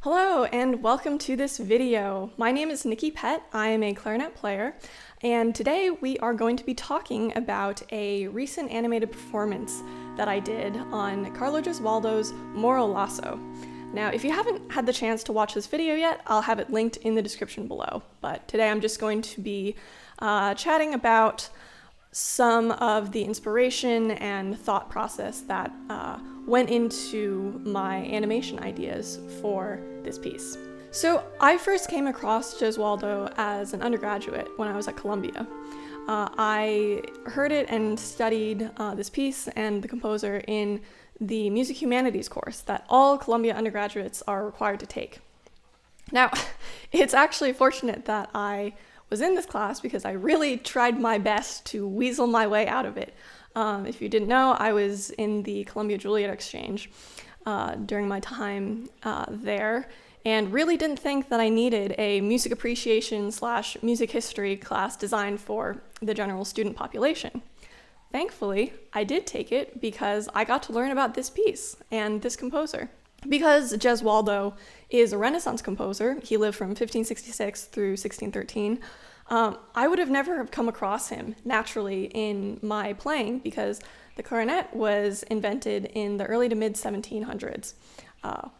Hello and welcome to this video. My name is Nikki Pett. I am a clarinet player, and today we are going to be talking about a recent animated performance that I did on Carlo Gesualdo's Moro, Lasso. Now, if you haven't had the chance to watch this video yet, I'll have it linked in the description below. But today I'm just going to be chatting about some of the inspiration and thought process that went into my animation ideas for this piece. So I first came across Gesualdo as an undergraduate when I was at Columbia. I heard it and studied this piece and the composer in the Music Humanities course that all Columbia undergraduates are required to take. Now, it's actually fortunate that I was in this class because I really tried my best to weasel my way out of it. If you didn't know, I was in the Columbia-Juilliard exchange during my time there, and really didn't think that I needed a music appreciation / music history class designed for the general student population. Thankfully, I did take it because I got to learn about this piece and this composer. Because Gesualdo is a Renaissance composer, he lived from 1566 through 1613, I would have never have come across him naturally in my playing because the clarinet was invented in the early to mid 1700s,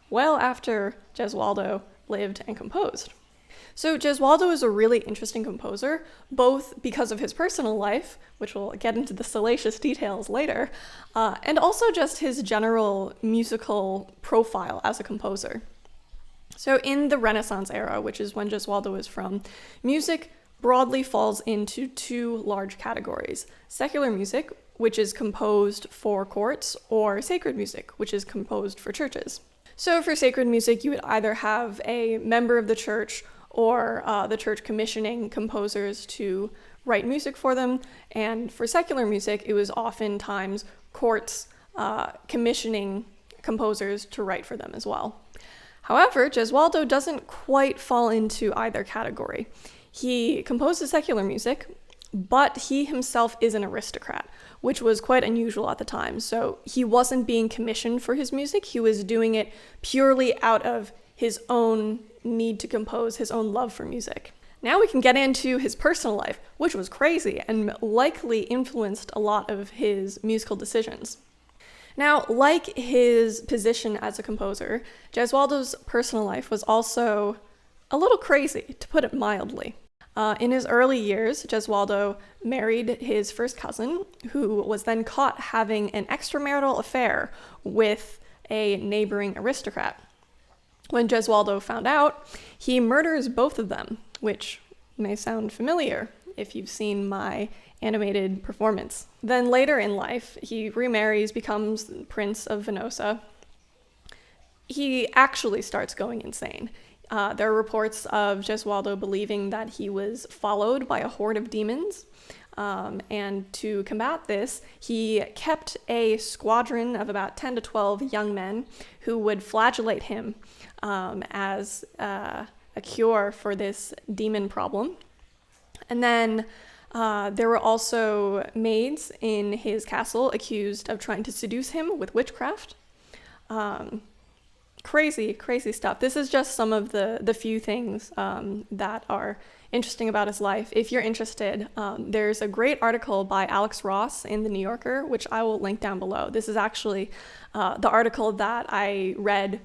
well after Gesualdo lived and composed. So Gesualdo is a really interesting composer, both because of his personal life, which we'll get into the salacious details later, and also just his general musical profile as a composer. So in the Renaissance era, which is when Gesualdo is from, music broadly falls into two large categories: secular music, which is composed for courts, or sacred music, which is composed for churches. So for sacred music, you would either have a member of the church or the church commissioning composers to write music for them. And for secular music, it was oftentimes courts commissioning composers to write for them as well. However, Gesualdo doesn't quite fall into either category. He composes secular music, but he himself is an aristocrat, which was quite unusual at the time. So he wasn't being commissioned for his music. He was doing it purely out of his own need to compose, his own love for music. Now we can get into his personal life, which was crazy and likely influenced a lot of his musical decisions. Now, like his position as a composer, Gesualdo's personal life was also a little crazy, to put it mildly. In his early years, Gesualdo married his first cousin, who was then caught having an extramarital affair with a neighboring aristocrat. When Gesualdo found out, he murders both of them, which may sound familiar if you've seen my animated performance. Then later in life, he remarries, becomes Prince of Venosa. He actually starts going insane. There are reports of Gesualdo believing that he was followed by a horde of demons, and to combat this, he kept a squadron of about 10 to 12 young men who would flagellate him as a cure for this demon problem. And then there were also maids in his castle accused of trying to seduce him with witchcraft. Crazy stuff. This is just some of the few things that are interesting about his life. If you're interested, there's a great article by Alex Ross in The New Yorker, which I will link down below. This is actually the article that I read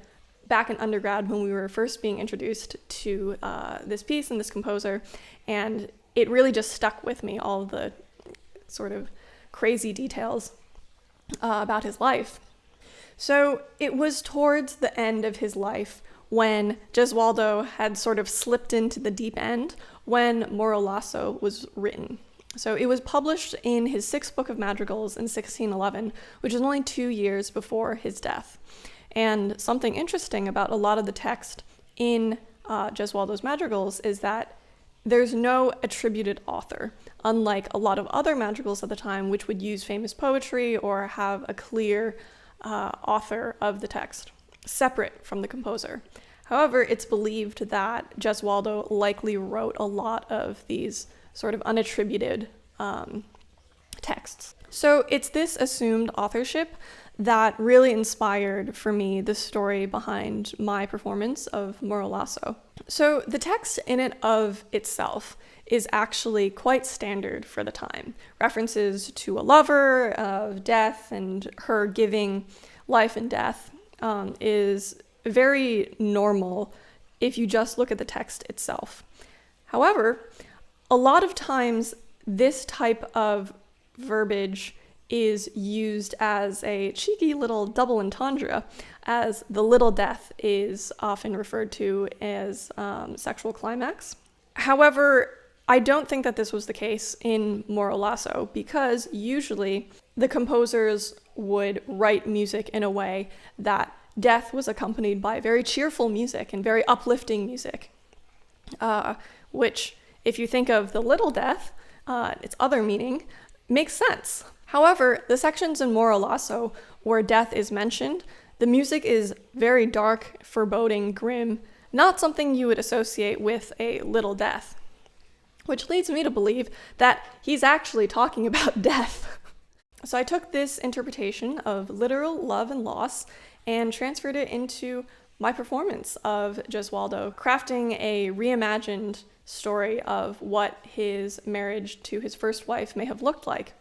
back in undergrad when we were first being introduced to this piece and this composer, and it really just stuck with me, all the sort of crazy details about his life. So it was towards the end of his life when Gesualdo had sort of slipped into the deep end when Moro Lasso was written. So it was published in his sixth book of madrigals in 1611, which is only 2 years before his death. And something interesting about a lot of the text in Gesualdo's madrigals is that there's no attributed author, unlike a lot of other madrigals at the time, which would use famous poetry or have a clear author of the text, separate from the composer. However, it's believed that Gesualdo likely wrote a lot of these sort of unattributed texts. So it's this assumed authorship that really inspired for me the story behind my performance of Moro Lasso. So the text in and of itself is actually quite standard for the time. References to a lover, of death, and her giving life and death is very normal if you just look at the text itself. However, a lot of times this type of verbiage is used as a cheeky little double entendre, as the little death is often referred to as sexual climax. However, I don't think that this was the case in Moro Lasso, because usually the composers would write music in a way that death was accompanied by very cheerful music and very uplifting music, which, if you think of the little death, its other meaning, makes sense. However, the sections in Moro Lasso where death is mentioned, the music is very dark, foreboding, grim, not something you would associate with a little death, which leads me to believe that he's actually talking about death. So I took this interpretation of literal love and loss and transferred it into my performance of Gesualdo, crafting a reimagined story of what his marriage to his first wife may have looked like.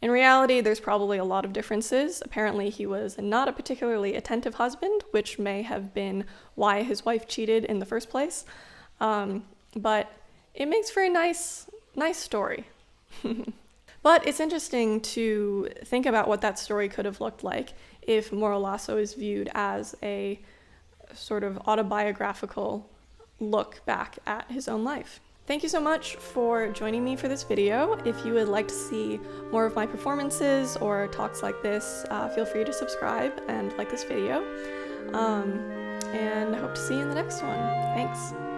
In reality, there's probably a lot of differences. Apparently, he was not a particularly attentive husband, which may have been why his wife cheated in the first place. But it makes for a nice story. But it's interesting to think about what that story could have looked like if Moro Lasso is viewed as a sort of autobiographical look back at his own life. Thank you so much for joining me for this video. If you would like to see more of my performances or talks like this, feel free to subscribe and like this video. And I hope to see you in the next one. Thanks.